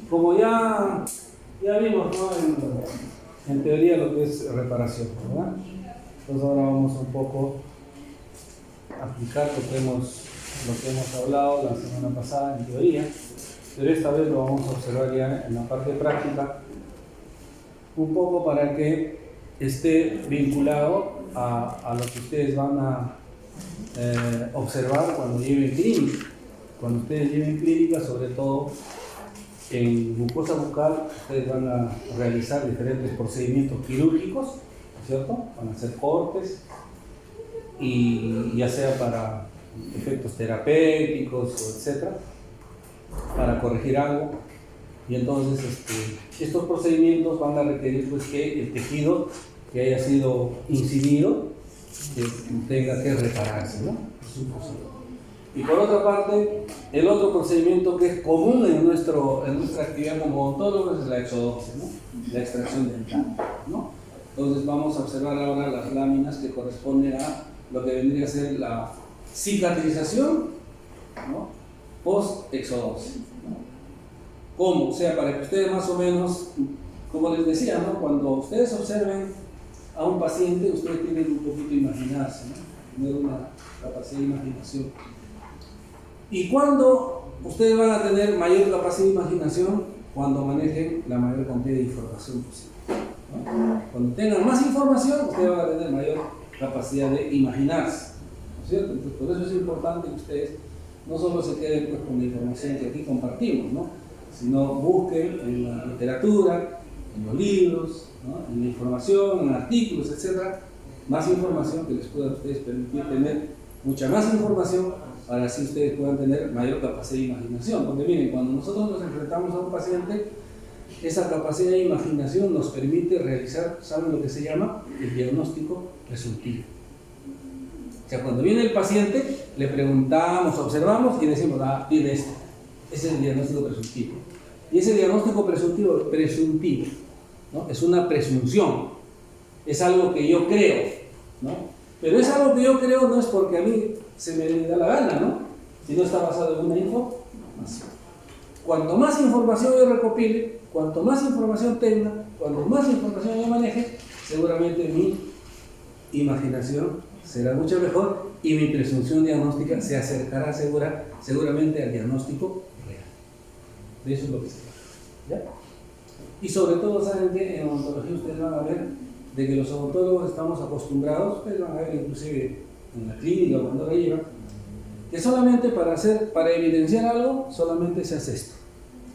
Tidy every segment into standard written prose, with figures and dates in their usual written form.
Como ya vimos, ¿no? en teoría lo que es reparación, ¿verdad? Entonces ahora vamos un poco a aplicar lo que hemos hablado la semana pasada en teoría, pero esta vez lo vamos a observar ya en la parte práctica, un poco para que esté vinculado a lo que ustedes van a observar cuando lleven clínica. Cuando ustedes lleven clínica, sobre todo en mucosa bucal, ustedes van a realizar diferentes procedimientos quirúrgicos, ¿cierto? Van a hacer cortes, y ya sea para efectos terapéuticos, etcétera, para corregir algo. Y entonces estos procedimientos van a requerir pues, que el tejido que haya sido incidido tenga que repararse, ¿no? Y por otra parte, el otro procedimiento que es común en nuestra actividad como odontólogos es la exodoncia, ¿no? La extracción dental, ¿no? Entonces vamos a observar ahora las láminas que corresponden a lo que vendría a ser la cicatrización, ¿no? Post-exodoncia, ¿no? ¿Cómo? O sea, para que ustedes más o menos, como les decía, ¿no? Cuando ustedes observen a un paciente, ustedes tienen un poquito de imaginarse, ¿no? Tener una capacidad de imaginación. ¿Y cuándo ustedes van a tener mayor capacidad de imaginación? Cuando manejen la mayor cantidad de información posible, ¿no? Cuando tengan más información, ustedes van a tener mayor capacidad de imaginarse, ¿no es cierto? Entonces, por eso es importante que ustedes no solo se queden pues, con la información que aquí compartimos, ¿no? Sino busquen en la literatura, en los libros, ¿no? En la información, en artículos, etc. Más información que les pueda a ustedes permitir tener mucha más información para así ustedes puedan tener mayor capacidad de imaginación. Porque miren, cuando nosotros nos enfrentamos a un paciente, esa capacidad de imaginación nos permite realizar, ¿saben lo que se llama? El diagnóstico presuntivo. O sea, cuando viene el paciente, le preguntamos, observamos y decimos, tiene esto. Ese es el diagnóstico presuntivo. Y ese diagnóstico presuntivo, ¿no? Es una presunción, es algo que yo creo, ¿no? Pero es algo que yo creo no es porque a mí se me da la gana, ¿no? Sino está basado en una información. Cuanto más información yo recopile, cuanto más información tenga, cuanto más información yo maneje, seguramente mi imaginación será mucho mejor y mi presunción diagnóstica se acercará seguramente al diagnóstico real. De eso es lo que se trata, ¿ya? Y sobre todo, ¿saben qué? En odontología ustedes van a ver de que los odontólogos estamos acostumbrados, ustedes van a ver inclusive en la clínica cuando la llevan, que solamente para evidenciar algo, solamente se hace esto.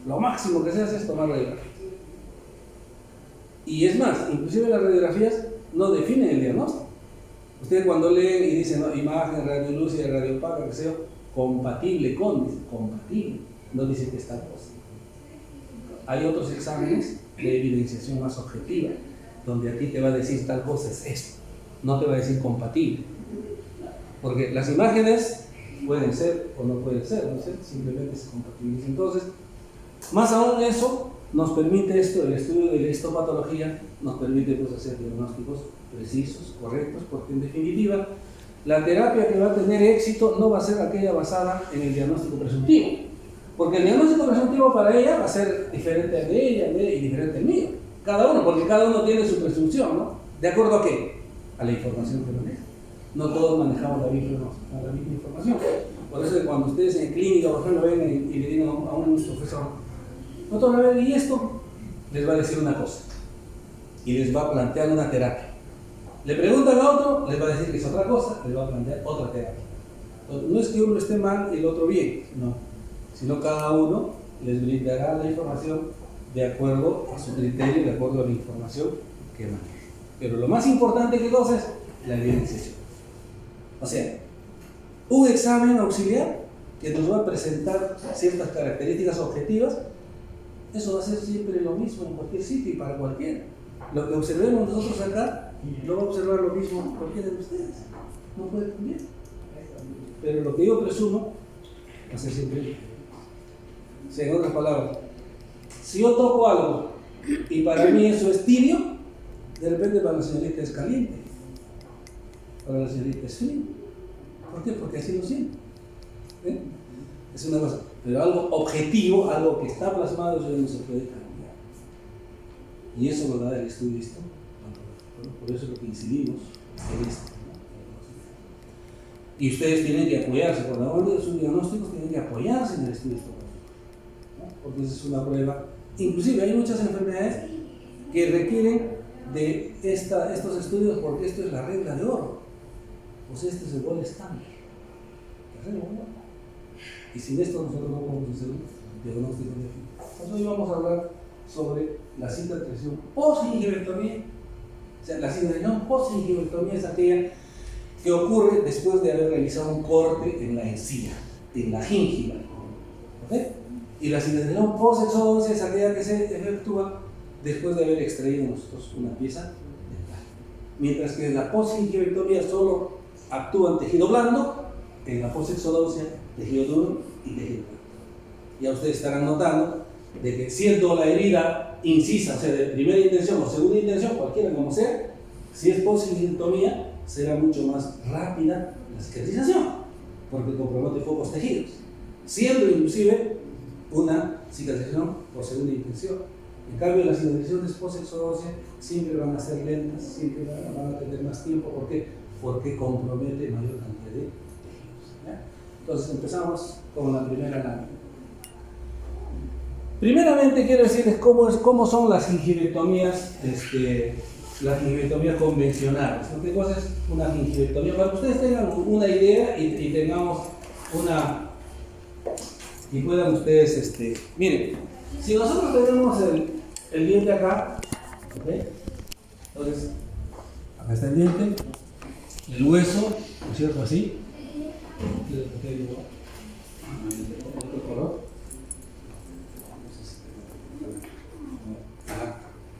Lo máximo que se hace es tomar radiografías. Y es más, inclusive las radiografías no definen el diagnóstico. Ustedes cuando leen y dicen, ¿no? Imagen, radiolúcida, radiopaca, que sea, compatible con, compatible, no dice que está cosa. Hay otros exámenes de evidenciación más objetiva, donde a ti te va a decir tal cosa es esto, no te va a decir compatible. Porque las imágenes pueden ser o no pueden ser, ¿no? Simplemente se compatibilizan. Entonces, más aún eso, nos permite esto, el estudio de la histopatología, nos permite pues, hacer diagnósticos precisos, correctos, porque en definitiva, la terapia que va a tener éxito no va a ser aquella basada en el diagnóstico presuntivo. Porque el diagnóstico presuntivo para ella va a ser diferente al de ella y diferente al mío. Cada uno, porque cada uno tiene su presunción, ¿no? ¿De acuerdo a qué? A la información que maneja. No todos manejamos la misma información. Por eso cuando ustedes en clínica, por ejemplo, ven y le digan a un profesor, nosotros a ver, ¿y esto? Les va a decir una cosa. Y les va a plantear una terapia. Le preguntan a otro, les va a decir que es otra cosa, les va a plantear otra terapia. Entonces, no es que uno esté mal y el otro bien, no. Sino cada uno les brindará la información de acuerdo a su criterio, de acuerdo a la información que maneja. Pero lo más importante que cosa es la evidenciación. O sea, un examen auxiliar que nos va a presentar ciertas características objetivas, eso va a ser siempre lo mismo en cualquier sitio y para cualquiera. Lo que observemos nosotros acá, no va a observar lo mismo cualquiera de ustedes. No puede cambiar. Pero lo que yo presumo va a ser siempre diferente. O sea, en otras palabras, si yo toco algo y para mí eso es tibio, de repente para la señorita es caliente, para la señorita es frío. ¿Por qué? Porque así lo siento. ¿eh? Es una cosa, pero algo objetivo, algo que está plasmado, eso ya no se puede cambiar. Y eso lo da el estudio histórico. Por eso es lo que incidimos en esto. Y ustedes tienen que apoyarse, cuando hablan de sus diagnósticos, tienen que apoyarse en el estudio histológico, ¿no? Porque esa es una prueba. Inclusive hay muchas enfermedades que requieren de estos estudios porque esto es la regla de oro. O sea, este es el gol estándar. La regla de oro. Y sin esto nosotros no podemos hacer un diagnóstico definitivo. Entonces hoy vamos a hablar sobre la cicatrización post-gingivectomía. O sea, la cicatrización post-gingivectomía es aquella que ocurre después de haber realizado un corte en la encía, en la gingiva. ¿Okay? Y la cicatrización post-exodoncia es aquella que se efectúa después de haber extraído nosotros una pieza dental. Mientras que en la post-gingivectomía solo actúan tejido blando, en la post-exodoncia tejido duro y tejido blando. Ya ustedes estarán notando de que siendo la herida incisa, o sea, de primera intención o segunda intención, cualquiera como sea, si es post-gingivectomía, será mucho más rápida la cicatrización, porque compromete pocos tejidos, siendo inclusive una cicatrización por segunda intención. En cambio, las cicatrizaciones post-exodoncia siempre van a ser lentas, siempre van a tener más tiempo. ¿Por qué? Porque compromete mayor cantidad de tejidos. ¿Ya? Entonces empezamos con la primera lámina. Primeramente quiero decirles cómo son las gingivectomías, las gingivectomías convencionales. ¿Qué cosa es una gingivectomía? Para que ustedes tengan una idea y tengamos una... y puedan ustedes, miren, si nosotros tenemos el diente acá, ¿okay? Entonces, acá está el diente, el hueso, ¿no es cierto? Así.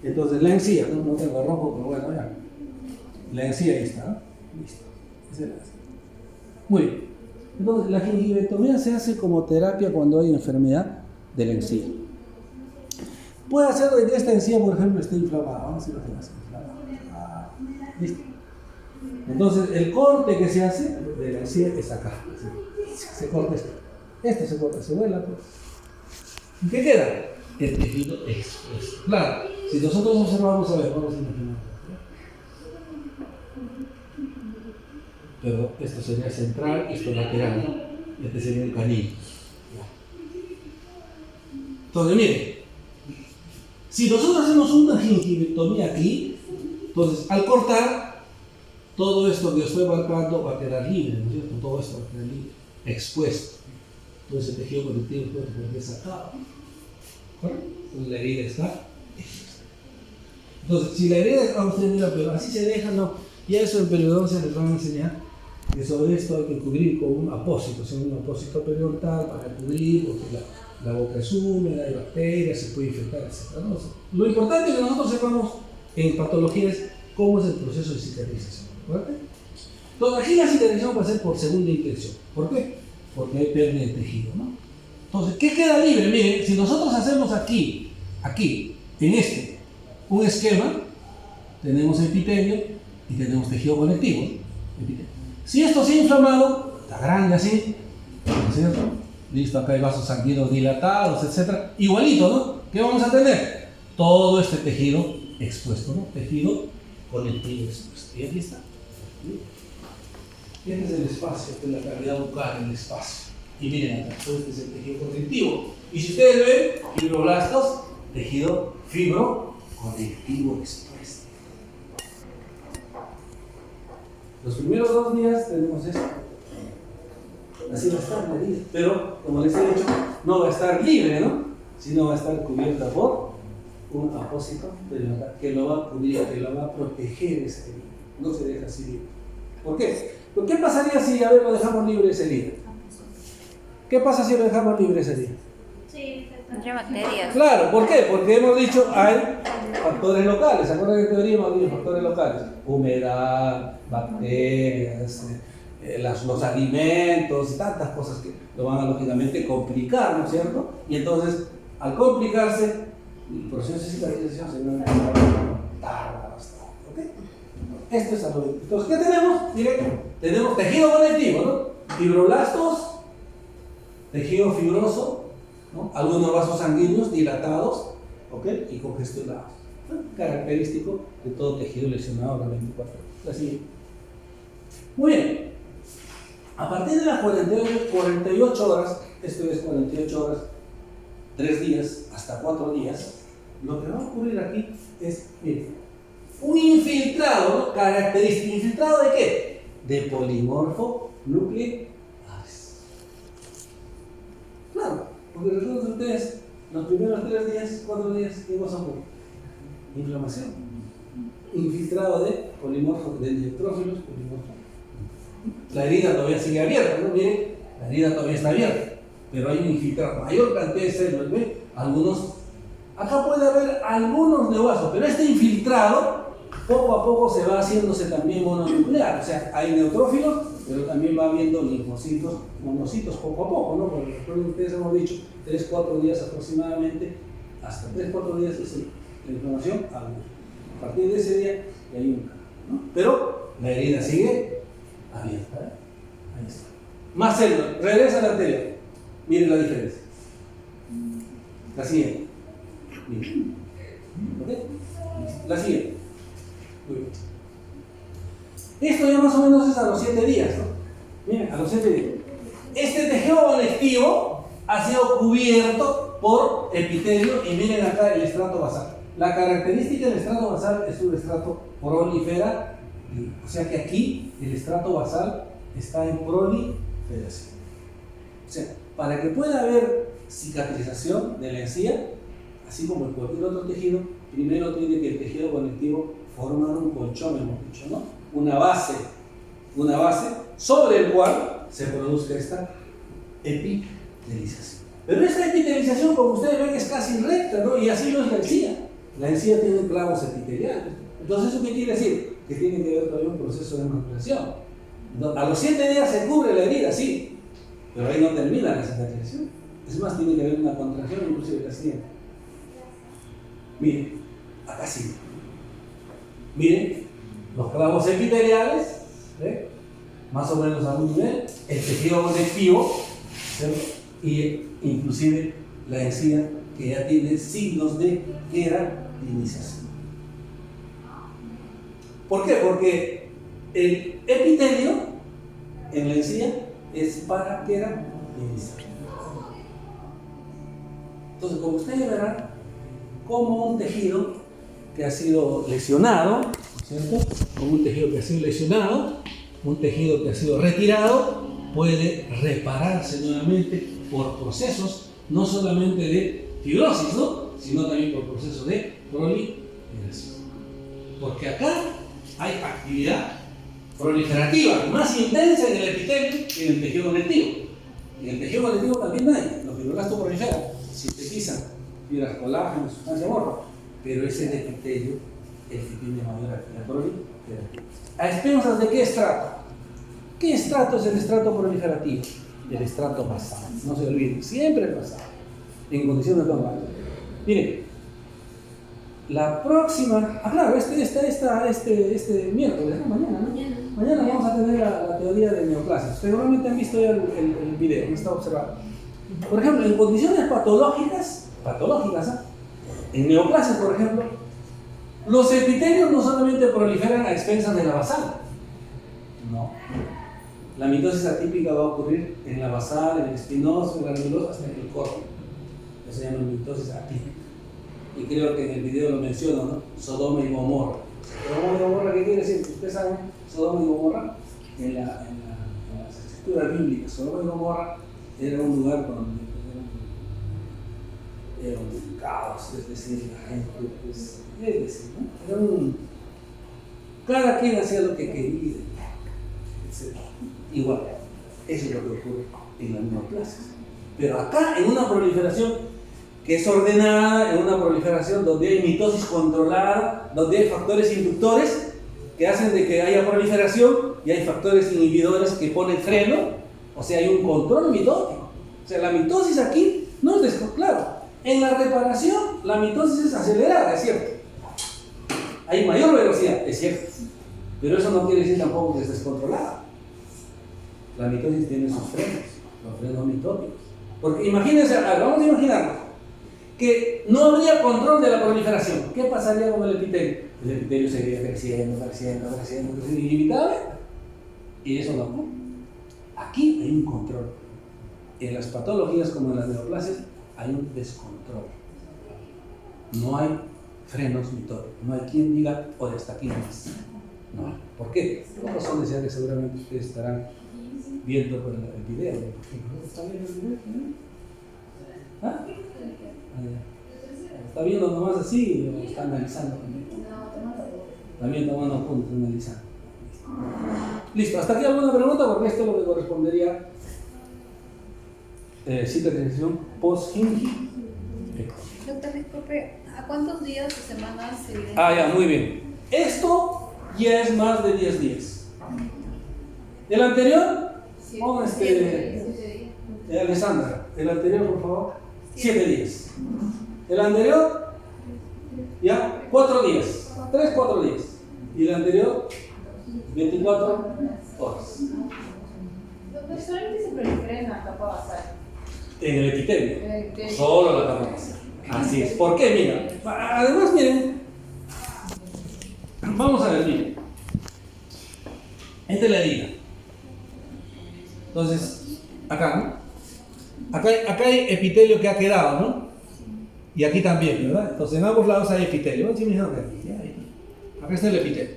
Entonces la encía, no tengo rojo, pero bueno, ya. La encía ahí está, ¿no? Listo. Esa es la encía. Muy bien. Entonces la gingivectomía se hace como terapia cuando hay enfermedad de la encía. Puede hacer de que esta encía, por ejemplo, esté inflamada. Vamos a ver si lo tenemos inflamada. Listo. Entonces el corte que se hace de la encía es acá. Se corta esto. Esto se corta, se vuela. Pues. ¿Y qué queda? El tejido expuesto. Claro, si nosotros observamos, a ver, vamos a imaginar. Pero esto sería central, esto lateral, ¿no? Este sería el canino. Entonces, miren, si nosotros hacemos una gingivectomía aquí, entonces al cortar, todo esto que estoy marcando va a quedar libre, ¿no es cierto? Todo esto va a quedar libre, expuesto. Todo ese tejido conectivo puede quedar sacado. ¿Correcto? Entonces la herida está expuesta. Entonces, si la herida, vamos a decir, pero así se deja, no. Y a eso en periodoncia les van a enseñar que sobre esto hay que cubrir con un apósito, o sea, un apósito periodontal para cubrir, porque la boca es húmeda, hay bacterias, se puede infectar, etc. ¿No? Lo importante es que nosotros sepamos en patología es cómo es el proceso de cicatrización. ¿Correcto? Entonces, aquí la cicatrización va a ser por segunda intención. ¿Por qué? Porque hay pérdida de tejido, ¿no? Entonces, ¿qué queda libre? Miren, si nosotros hacemos aquí, en un esquema, tenemos epitelio y tenemos tejido conectivo, ¿no? Si esto se ha inflamado, está grande así, ¿no es cierto? Listo, acá hay vasos sanguíneos dilatados, etc. Igualito, ¿no? ¿Qué vamos a tener? Todo este tejido expuesto, ¿no? Tejido conectivo expuesto. Y aquí está. Este es el espacio, esta es la cavidad bucal, el espacio. Y miren acá, este es el tejido conectivo. Y si ustedes ven, fibroblastos, tejido fibroconectivo expuesto. Los primeros 2 días tenemos esto. Así va a estar la herida. Pero, como les he dicho, no va a estar libre, ¿no? Sino va a estar cubierta por un apósito que lo va a cubrir, que lo va a proteger esa herida. No se deja así libre. ¿Por qué? ¿Por qué pasaría si lo dejamos libre esa herida? ¿Qué pasa si lo dejamos libre ese día? Sí, entre bacterias. Claro, ¿por qué? Porque hemos dicho hay factores locales. ¿Se acuerdan que en teoría hemos dicho factores locales? Humedad, bacterias, los alimentos y tantas cosas que lo van a lógicamente complicar, ¿no es cierto? Y entonces, al complicarse, el proceso de cicatrización se va a tarda bastante. ¿Ok? Esto es algo. Entonces, ¿qué tenemos? Miren, tenemos tejido conectivo, ¿no? Fibroblastos tejido fibroso, ¿no? Algunos vasos sanguíneos dilatados, ¿ok? Y congestionados. Característico de todo tejido lesionado a las 24 horas. Así. Muy bien. A partir de las 48 horas, esto es 48 horas, 3 días, hasta 4 días, lo que va a ocurrir aquí es, miren, un infiltrado, ¿no? Característico. ¿Infiltrado de qué? De polimorfo nucleares. Claro, porque recuerden ustedes, los primeros 3 días, 4 días, ¿qué cosa ocurre? Inflamación. Infiltrado de polimorfo, de neutrófilos, polimorfo. La herida todavía sigue abierta, ¿no? Miren, la herida todavía está abierta, pero hay un infiltrado, mayor cantidad de células, ¿ven? Algunos, acá puede haber algunos neovasos, pero este infiltrado poco a poco se va haciéndose también mononuclear, o sea, hay neutrófilos, pero también va habiendo linfocitos, monocitos poco a poco, ¿no? Porque recuerden, ustedes hemos dicho 3-4 días aproximadamente, hasta 3-4 días es la inflamación aguda. A partir de ese día ya hay un cambio, ¿no? Pero la herida sigue abierta, ¿eh? Ahí está. Más células, regresa a la anterior. Miren la diferencia. La siguiente. Miren. ¿Ok? La siguiente. Muy bien. Esto ya más o menos es a los 7 días, ¿no? Miren, a los 7 días. Este tejido conectivo ha sido cubierto por epitelio y miren acá el estrato basal. La característica del estrato basal es un estrato prolifera, o sea que aquí el estrato basal está en proliferación. O sea, para que pueda haber cicatrización de la encía, así como en cualquier otro tejido, primero tiene que el tejido conectivo formar un colchón, hemos dicho, ¿no? Una base sobre el cual se produzca esta epitelización. Pero esta epitelización, como ustedes ven, es casi recta, ¿no? Y así no es la encía. La encía tiene clavos epiteliales. Entonces, ¿eso qué quiere decir? Que tiene que haber todavía un proceso de manipulación. A los 7 días se cubre la herida, sí, pero ahí no termina la cicatrización. Es más, tiene que haber una contracción, inclusive de la siguiente. Miren, acá sí. Miren, los clavos epiteliales, ¿eh? Más o menos a un nivel, el tejido conectivo, ¿cierto? Y inclusive la encía que ya tiene signos de queratinización. ¿Por qué? Porque el epitelio en la encía es para queratinizar. Entonces, como ustedes verán, como un tejido que ha sido lesionado, ¿cierto? Como un tejido que ha sido lesionado, un tejido que ha sido retirado, puede repararse nuevamente por procesos no solamente de fibrosis, ¿no? Sino también por procesos de proliferación. Porque acá hay actividad proliferativa más intensa en el epitelio que en el tejido conectivo. En el tejido conectivo también hay, los fibroblastos proliferan, sintetizan fibras colágeno, sustancia amorfa, pero es el epitelio el que tiene mayor actividad proliferativa. ¿A expensas de qué estrato? ¿Qué estrato es el estrato proliferativo? El estrato basal, no se olviden, siempre el basal, en condiciones normales. Miren, la próxima, claro, este miércoles, ¿no? Mañana vamos a tener la teoría de neoplasias. Ustedes seguramente han visto ya el video, no está observado. Por ejemplo, en condiciones patológicas, en neoplasias, por ejemplo, los epitelios no solamente proliferan a expensas de la basal, no. La mitosis atípica va a ocurrir en la basal, en el espinoso, en la granulosa, hasta en el córneo. Eso se llama mitosis atípica. Y creo que en el video lo menciono, ¿no? Sodoma y Gomorra. Sodoma y Gomorra, ¿qué quiere decir? Ustedes saben, Sodoma y Gomorra, en las escrituras bíblicas, Sodoma y Gomorra era un lugar donde era un caos, es decir, la gente, pues, es decir, ¿no? Era cada quien hacía lo que quería, etc. Igual, eso es lo que ocurre en la neoplasia. Pero acá, en una proliferación que es ordenada, en una proliferación donde hay mitosis controlada, donde hay factores inductores que hacen de que haya proliferación y hay factores inhibidores que ponen freno, o sea, hay un control mitótico. O sea, la mitosis aquí no es descontrolada. En la reparación, la mitosis es acelerada, es cierto. Hay mayor velocidad, es cierto. Pero eso no quiere decir tampoco que es descontrolada. La mitosis tiene sus frenos, los frenos mitóticos. Porque imagínense, vamos a imaginarnos que no habría control de la proliferación. ¿Qué pasaría con el epitelio? El epitelio seguiría creciendo ilimitadamente. Y eso no ocurre. Aquí hay un control. En las patologías como en las neoplasias hay un descontrol. No hay frenos mitóricos. No hay quien diga, oye, hasta aquí nomás. No. ¿Por qué? Por razones ya que seguramente ustedes estarán viendo por el video. ¿Están viendo el video? ¿Ah? ¿Está viendo nomás así o está analizando también? También tomando apuntes, analizando. Listo, hasta aquí alguna pregunta, porque esto es lo que correspondería cicatrización post-gingi. Doctor, disculpe, ¿a cuántos días o semanas se viene? Ya, muy bien. Esto ya es más de 10 días. ¿El anterior? Pon Alessandra, el anterior, por favor. 7 días. El anterior, ya, 4 días. 3-4 días. Y el anterior, 24 horas. Doctor, solamente se prolifera en la capa basal. En el epitelio. Solo la capa basal. Así es. ¿Por qué? Mira. Además, miren. Vamos a ver, miren. Esta es la herida. Entonces, acá, ¿no? Acá hay epitelio que ha quedado, ¿no? Y aquí también, ¿verdad? Entonces, en ambos lados hay epitelio. Acá está el epitelio.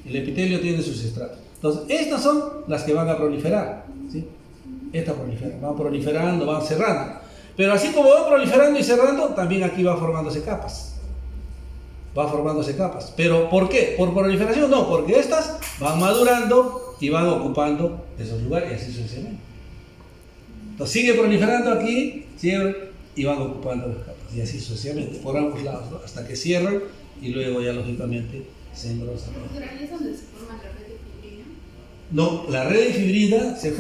El epitelio tiene sus estratos. Entonces, estas son las que van a proliferar, ¿sí? Estas proliferan, van proliferando, van cerrando. Pero así como van proliferando y cerrando, también aquí va formándose capas. Va formándose capas. ¿Pero por qué? ¿Por proliferación? No, porque estas van madurando y van ocupando esos lugares y así sucesivamente. Entonces sigue proliferando aquí, cierran y van ocupando las capas y así sucesivamente, por ambos lados, ¿no? Hasta que cierran y luego ya lógicamente se engrosan. ¿Ahí es donde se forma la red de fibrina? No, la red de fibrina se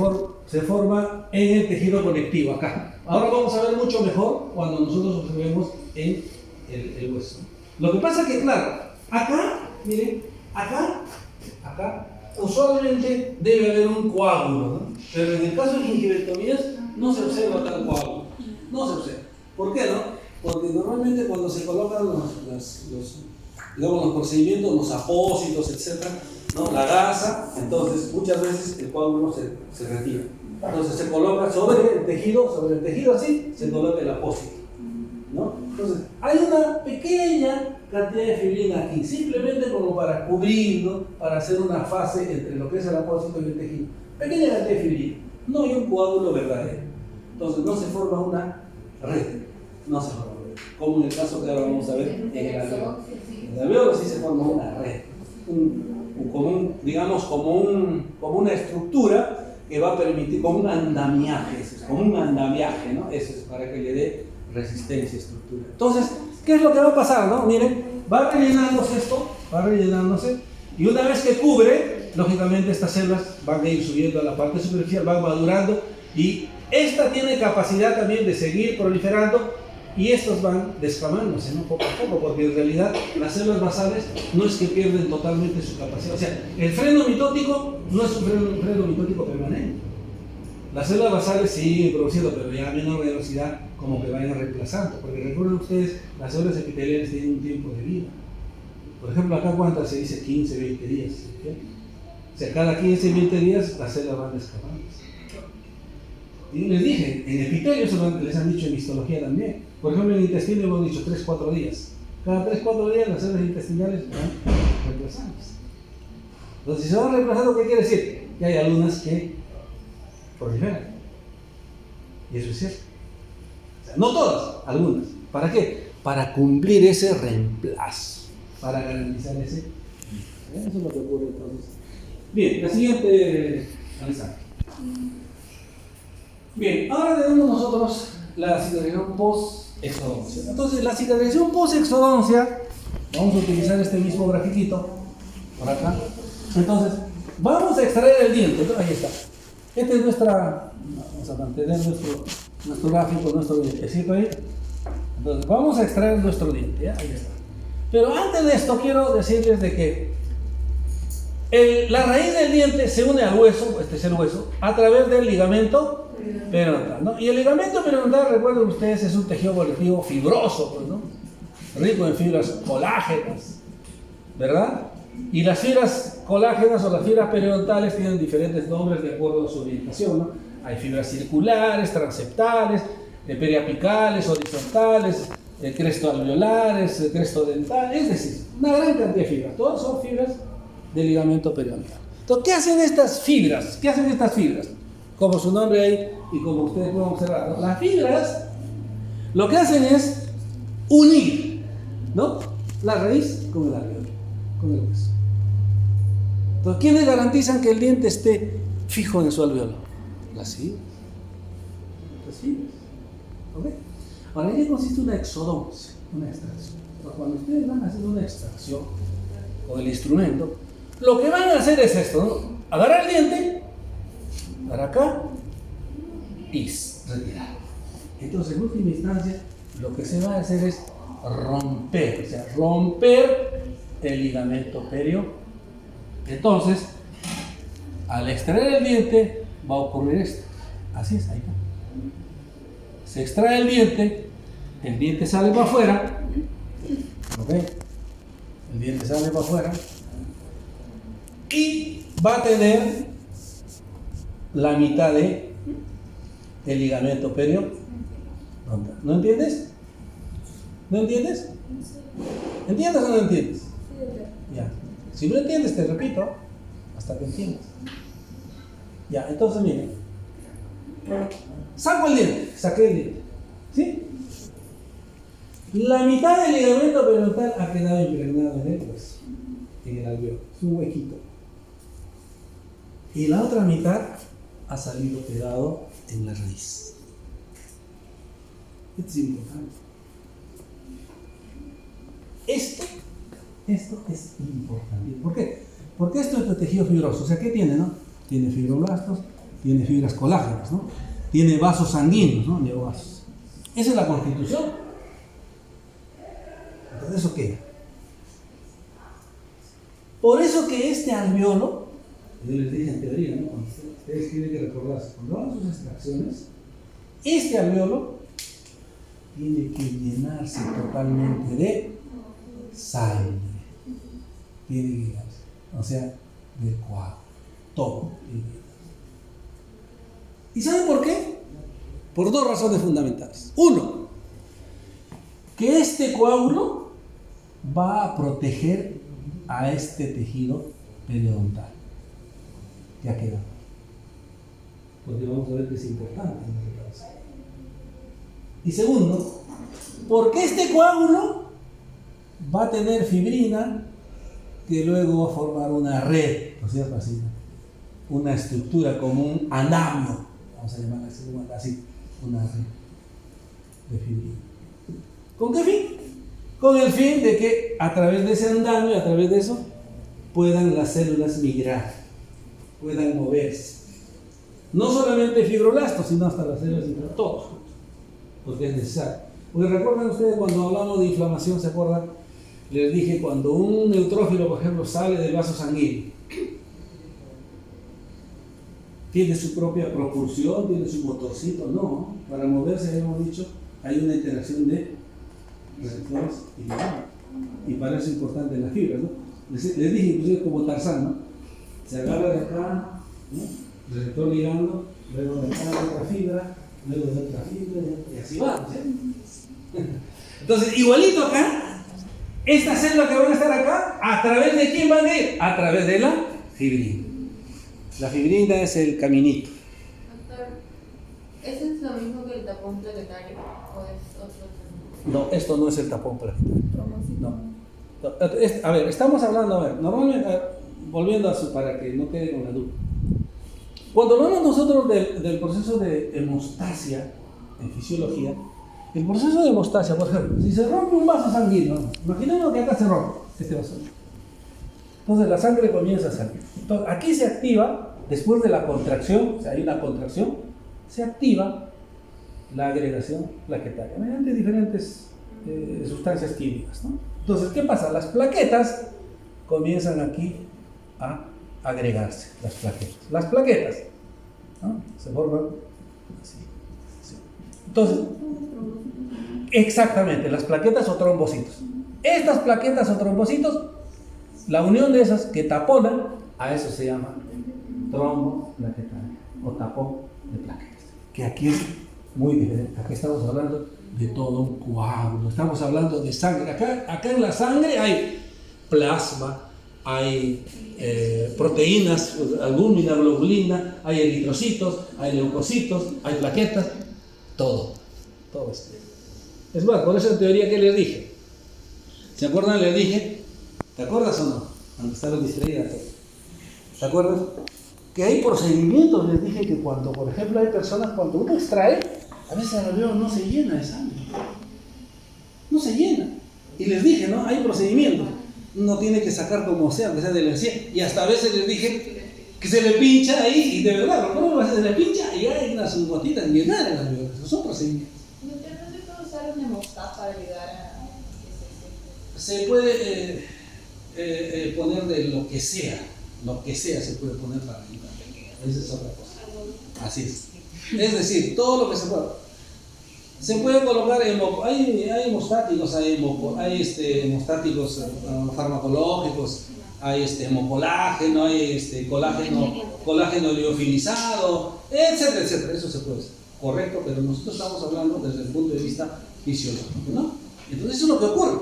forma en el tejido conectivo, acá. Ahora vamos a ver mucho mejor cuando nosotros observemos en el hueso. Lo que pasa es que, claro, acá, miren, acá, usualmente debe haber un coágulo, ¿no? Pero en el caso de gingivectomías no se observa tal coágulo. No se observa. ¿Por qué no? Porque normalmente cuando se colocan los procedimientos, los apósitos, etc., ¿no? La gasa, entonces muchas veces el coágulo se retira. Entonces se coloca sobre el tejido así, se coloca el apósito, ¿no? Entonces hay una pequeña cantidad de fibrina aquí, simplemente como para cubrirlo, para hacer una fase entre lo que es el apósito y el tejido. Pequeña cantidad de fibrina, no hay un coágulo verdadero. Entonces no se forma una red, no se forma una red, como en el caso que ahora vamos a ver en el alveolo. En el alveolo sí se forma una red, digamos como una estructura que va a permitir, como un andamiaje, ¿no? Eso es para que le dé resistencia y estructura. Entonces, ¿qué es lo que va a pasar, no? Miren, va rellenándose esto, y una vez que cubre, lógicamente estas células van a ir subiendo a la parte superficial, van madurando, y esta tiene capacidad también de seguir proliferando, y estos van desfamándose, ¿no? Poco a poco, porque en realidad las células basales no es que pierden totalmente su capacidad. O sea, el freno mitótico no es un freno mitótico permanente. Las células basales siguen produciendo, pero ya a menor velocidad, como que vayan reemplazando. Porque recuerden ustedes, las células epiteliales tienen un tiempo de vida. Por ejemplo, acá cuántas se dice 15, 20 días. ¿Sí? O sea, cada 15, 20 días las células van descamándose. Y les dije, en epitelio eso les han dicho en histología también. Por ejemplo, en el intestino hemos dicho 3-4 días. Cada 3-4 días las células intestinales van reemplazándose. Entonces, si se van reemplazando, ¿qué quiere decir? Que hay algunas que proliferan. Y eso es cierto. O sea, no todas, algunas. ¿Para qué? Para cumplir ese reemplazo. Para garantizar ese. Eso es lo que ocurre entonces. Bien, la siguiente, Alessandra. Bien, ahora tenemos nosotros la cicatrización post-exodoncia. Entonces, la cicatrización post-exodoncia, vamos a utilizar este mismo grafiquito por acá. Entonces, vamos a extraer el diente. Ahí está. Esta es vamos a mantener nuestro gráfico, nuestro dientecito ahí. Entonces, vamos a extraer nuestro diente, ¿ya? Ahí está. Pero antes de esto, quiero decirles de que La raíz del diente se une al hueso, este es el hueso, a través del ligamento periodontal, ¿no? Y el ligamento periodontal, recuerden ustedes, es un tejido conectivo fibroso, pues, ¿no? Rico en fibras colágenas, ¿verdad? Y las fibras colágenas o las fibras periodontales tienen diferentes nombres de acuerdo a su orientación, ¿no? Hay fibras circulares, transeptales, periapicales, horizontales, crestoalveolares, crestodentales, es decir, una gran cantidad de fibras. Todas son fibras del ligamento periodontal. Entonces, ¿qué hacen estas fibras? ¿Qué hacen estas fibras? Como su nombre ahí y como ustedes pueden observar, ¿no? Las fibras lo que hacen es unir, ¿no? La raíz con el alveolo, con el hueso. Entonces, ¿quiénes garantizan que el diente esté fijo en su alveolo? Las fibras. Las fibras. ¿Ok? Ahora, ¿en qué consiste una exodoncia? Una extracción. Entonces, cuando ustedes van a hacer una extracción con el instrumento, lo que van a hacer es esto, ¿no? Agarrar el diente, para acá y retirar. Entonces, en última instancia, lo que se va a hacer es romper, o sea, romper el ligamento perio. Entonces, al extraer el diente, va a ocurrir esto. Así es, ahí está. Se extrae el diente sale para afuera, ¿ok? El diente sale para afuera y va a tener la mitad de el ligamento periodontal. ¿No entiendes? ¿No entiendes? ¿Entiendes o no entiendes? Ya. Si no entiendes, te repito hasta que entiendas. Ya, entonces miren. Saco el diente, saqué el diente. ¿Sí? La mitad del ligamento periodontal ha quedado impregnado en el hueso, en el alveolo. Es un huequito. Y la otra mitad ha salido pegado en la raíz. Esto es importante. Esto es importante. ¿Por qué? Porque esto es tejido fibroso. O sea, ¿qué tiene, no? Tiene fibroblastos, tiene fibras colágenas, ¿no? Tiene vasos sanguíneos, ¿no? Neovasos. Esa es la constitución. Entonces, ¿eso qué? Por eso que este alveolo, yo les dije en teoría, ¿no? Cuando ustedes tienen que recordarse, cuando hagan sus extracciones, este alveolo tiene que llenarse totalmente de sangre. Tiene que llenarse, o sea, de coágulo, todo. ¿Y saben por qué? Por dos razones fundamentales. Uno, que este coágulo va a proteger a este tejido periodontal. Ya queda. Porque vamos a ver que es importante en este caso. Y segundo, porque este coágulo va a tener fibrina que luego va a formar una red, ¿no es cierto? Así, una estructura como un andamio, vamos a llamarla así, una red de fibrina. ¿Con qué fin? Con el fin de que a través de ese andamio, a través de eso, puedan las células migrar, puedan moverse. No solamente fibroblastos, sino hasta las células migrar, todos, porque es necesario. Porque recuerdan ustedes cuando hablamos de inflamación, ¿se acuerdan? Les dije, cuando un neutrófilo, por ejemplo, sale del vaso sanguíneo, tiene su propia propulsión, tiene su motorcito, no. Para moverse, hemos dicho, hay una interacción de receptores y ligados. Y para eso es importante las fibras, ¿no? Les dije, inclusive como Tarzán, ¿no? Se agarra de acá, ¿no? Receptor ligando, luego de acá de otra fibra, luego de otra fibra, y así va, ¿sí? Entonces, igualito acá, estas células que van a estar acá, ¿a través de quién van a ir? A través de la fibrina. La fibrina es el caminito. Doctor, ¿eso es lo mismo que el tapón plaquetario o es otro? No, esto no es el tapón plaquetario. No. A ver, estamos hablando, normalmente, volviendo a su, para que no quede con la duda. Cuando hablamos nosotros del proceso de hemostasia en fisiología, el proceso de hemostasia, por ejemplo, si se rompe un vaso sanguíneo, imaginemos que acá se rompe este vaso. Entonces la sangre comienza a salir. Entonces aquí se activa, después de la contracción, o sea, hay una contracción, se activa la agregación plaquetaria mediante diferentes sustancias químicas, ¿no? Entonces, ¿qué pasa? Las plaquetas comienzan aquí a agregarse las plaquetas. Las plaquetas, ¿no? Se forman así, así. Entonces, exactamente, las plaquetas o trombocitos. Estas plaquetas o trombocitos, la unión de esas que taponan, a eso se llama trombo plaquetario o tapón de plaquetas. Que aquí es muy diferente. Aquí estamos hablando de todo un coágulo, estamos hablando de sangre. Acá en la sangre hay plasma, hay proteínas, albúmina, globulina, hay eritrocitos, hay leucocitos, hay plaquetas, todo esto. Es más, por eso en teoría que les dije, ¿se acuerdan? Les dije, ¿te acuerdas o no? Cuando estaban distraídas, ¿te acuerdas? Que hay procedimientos, les dije que cuando, por ejemplo, hay personas, cuando uno extrae, a veces el alveolo no se llena de sangre, no se llena. Y les dije, ¿no? Hay procedimientos. Uno tiene que sacar como sea, que sea de la encía. Y hasta a veces les dije que se le pincha ahí, y de verdad, a veces se le pincha y hay unas gotitas llenas en las alveolos. Esos son procedimientos. ¿No se puede usar un hemostat para ayudar a que Se puede poner de lo que sea se puede poner para ayudar. Esa es otra cosa. Así es. Es decir, todo lo que se pueda. Se puede colocar hay hemostáticos, hay hemostáticos farmacológicos, hay hemocolágeno, hay colágeno liofilizado, etcétera, etcétera. Eso se puede hacer, correcto, pero nosotros estamos hablando desde el punto de vista fisiológico, ¿no? Entonces eso es lo que ocurre,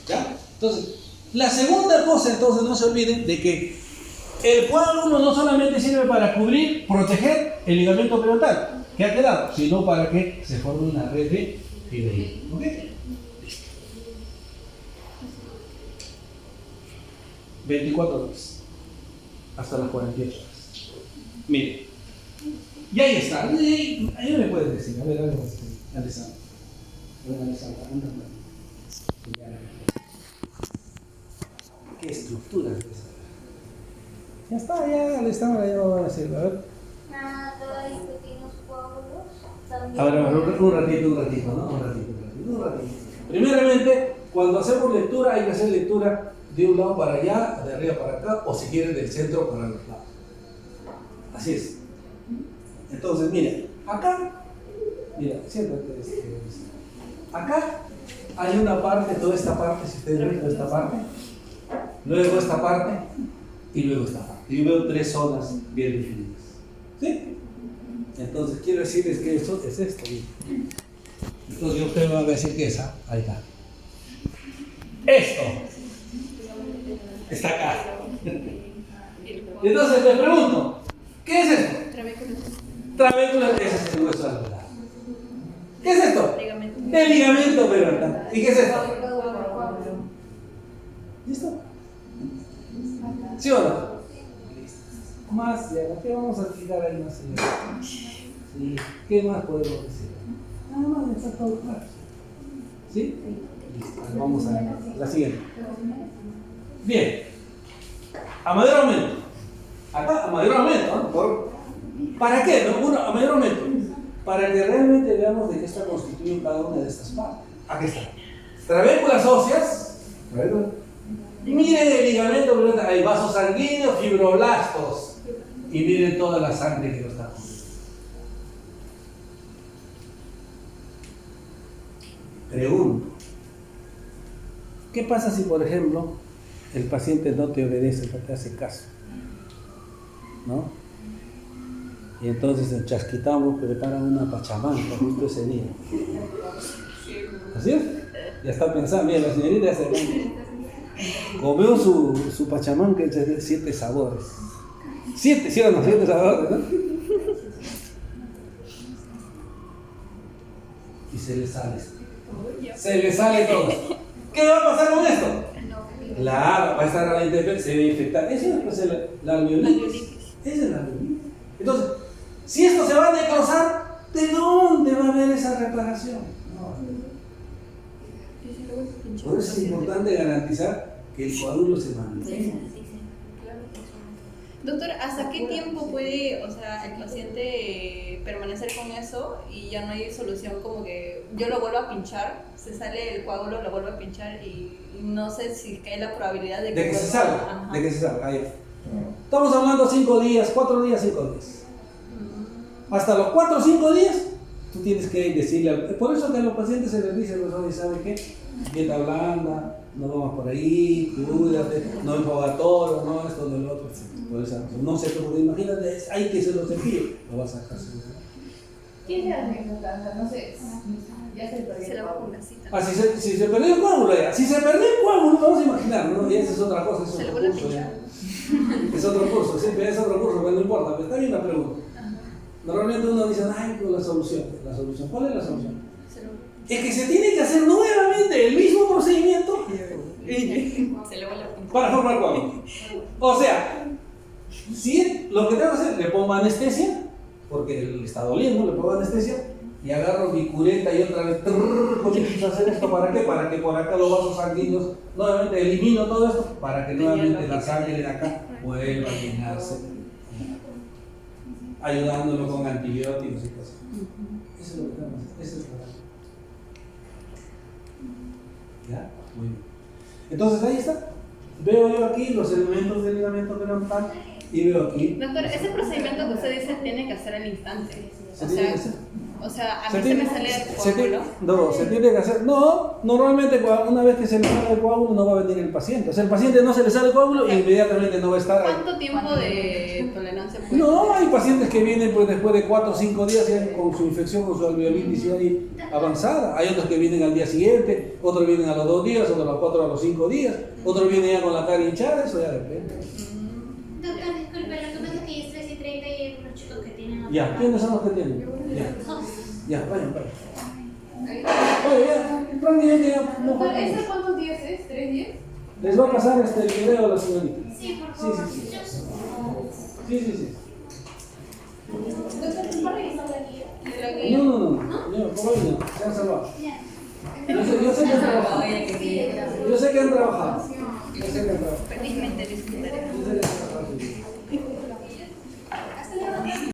¿ya? Entonces, la segunda cosa, entonces, no se olviden de que el coágulo no solamente sirve para cubrir, proteger el ligamento periodontal que ha quedado, sino para que se forme una red de fideína. ¿Ok? Listo. 24 horas. Hasta las 48 horas. Mire. Y ahí está. Ahí me puedes decir. A ver, Alessandra. Anda. ¿Qué estructura es esa? Ya está, ya Alessandra ya lo va a decir. A ver. Todos los pequeños coágulos también. A ver, un ratito, ¿no? Un ratito. Primeramente, cuando hacemos lectura, hay que hacer lectura de un lado para allá, de arriba para acá, o si quieren del centro para los lados. Así es. Entonces, mira, acá, siéntate. Acá hay una parte, toda esta parte, si ustedes ven, toda esta parte, luego esta parte y luego esta parte. Yo veo 3 zonas bien definidas. ¿Sí? Entonces, quiero decirles que esto es esto. Entonces, ustedes me van a decir que esa, ahí está. Esto está acá. Entonces, les pregunto, ¿qué es esto? Trabécula, ese es el hueso alveolar. ¿Qué es esto? El ligamento periodontal. ¿Y qué es esto? ¿Listo? ¿Sí o no? Más, ¿qué vamos a explicar ahí más? ¿Sí? ¿Qué más podemos decir? Nada más, está todo claro. ¿Sí? Listo, vamos a la siguiente. Bien. A mayor aumento. Acá, a mayor aumento, ¿no? ¿Para qué? No? Uno, a mayor aumento. Para que realmente veamos de qué está constituido cada una de estas partes. Aquí está. Trabéculas óseas. Miren el ligamento, hay vasos sanguíneos, fibroblastos. Y miren toda la sangre que lo está cubriendo. Pregunto, ¿qué pasa si, por ejemplo, el paciente no te obedece, no te hace caso? ¿No? Y entonces en Chasquitamo preparan una pachamanca justo ese día. ¿Así es? Ya está pensando, mira, la señorita ya se comió su pachamanca de 7 sabores. 7, ¿sí o no? 7 sabores, ¿no? Y se le sale esto. Se le sale todo. ¿Qué va a pasar con esto? Claro, va a estar a la intemperie, se va a infectar. Eso es la alveolitis. Esa es la alveolitis. Entonces, si esto se va a necrosar, ¿de dónde va a haber esa reparación? No. Por eso es importante garantizar que el coágulo se mantenga. Doctor, ¿hasta qué tiempo puede, el paciente permanecer con eso y ya no hay solución, como que yo lo vuelvo a pinchar, se sale el coágulo, lo vuelvo a pinchar y no sé si cae la probabilidad de que se salga? De que se salga, ahí. Estamos hablando 5 días, 4 días, 5 días. Hasta los 4 o 5 días, tú tienes que decirle. Por eso que a los pacientes se les dice, pues, ¿sabe qué? Dieta blanda, no vamos por ahí, cuídate, no enfogatorio, no esto, no lo otro. Por esa razón. No sé, pero imagínate, hay que se lo cepillo, lo vas a dejar seguro. ¿Quién se hace en casa? No sé. Ya se perdió. Se la va con una cita. Ah, si se perdió el coágulo ya. Si se perdió el coágulo, vamos a imaginar, ¿no? Y esa es otra cosa, es Se le otro vuelve a curso. pinchar. Es otro curso, siempre es otro curso, pero no importa, pero está bien la pregunta. Normalmente uno dice, ay, pues la solución. ¿La solución? ¿Cuál es la solución? Es que se tiene que hacer nuevamente el mismo procedimiento Se le vuelve a pinchar. para formar coágulo. O sea, si lo que tengo que hacer, le pongo anestesia, porque le está doliendo, le pongo anestesia, y agarro bicureta y otra vez comienzo a hacer esto. ¿Para qué? Para que por acá los vasos sanguíneos, nuevamente elimino todo esto, para que nuevamente la sangre de acá vuelva a llenarse, ayudándolo con antibióticos y cosas. Eso es lo que tenemos que hacer. Eso es lo que ¿ya? Muy bien. Entonces ahí está. Veo yo aquí los elementos del ligamento periodontal y veo aquí. Doctor, ese procedimiento que usted dice tiene que hacer al instante. ¿Se tiene que hacer? O sea, a mí se me sale el coágulo. No, se tiene que hacer. No, normalmente una vez que se le sale el coágulo no va a venir el paciente. O sea, el paciente no se le sale el coágulo e inmediatamente no va a estar ahí. ¿Cuánto tiempo de tolerancia puede No, hay pacientes que vienen pues, después de 4 o 5 días ya con su infección, con su alveolitis ya ahí avanzada. Hay otros que vienen al día siguiente, otros vienen a los 2 días, otros a los 4 a los 5 días, otros vienen ya con la cara hinchada, eso ya depende. Doctor, disculpe, lo que pasa es que ya es 3:30 y hay unos chicos que tienen... Ya, ¿quiénes son los que tienen? Ya, vayan. Oye, ya, prácticamente ya. No, Doctor, ¿eso cuántos días es? ¿3 días? les va a pasar el video a la señorita. Sí, por favor. Sí. Doctor, ¿te puedo revisar la guía? No, por ahí no, se han salvado. Yo sé que han trabajado. Yo sé que han trabajado. Felizmente disfrutaré.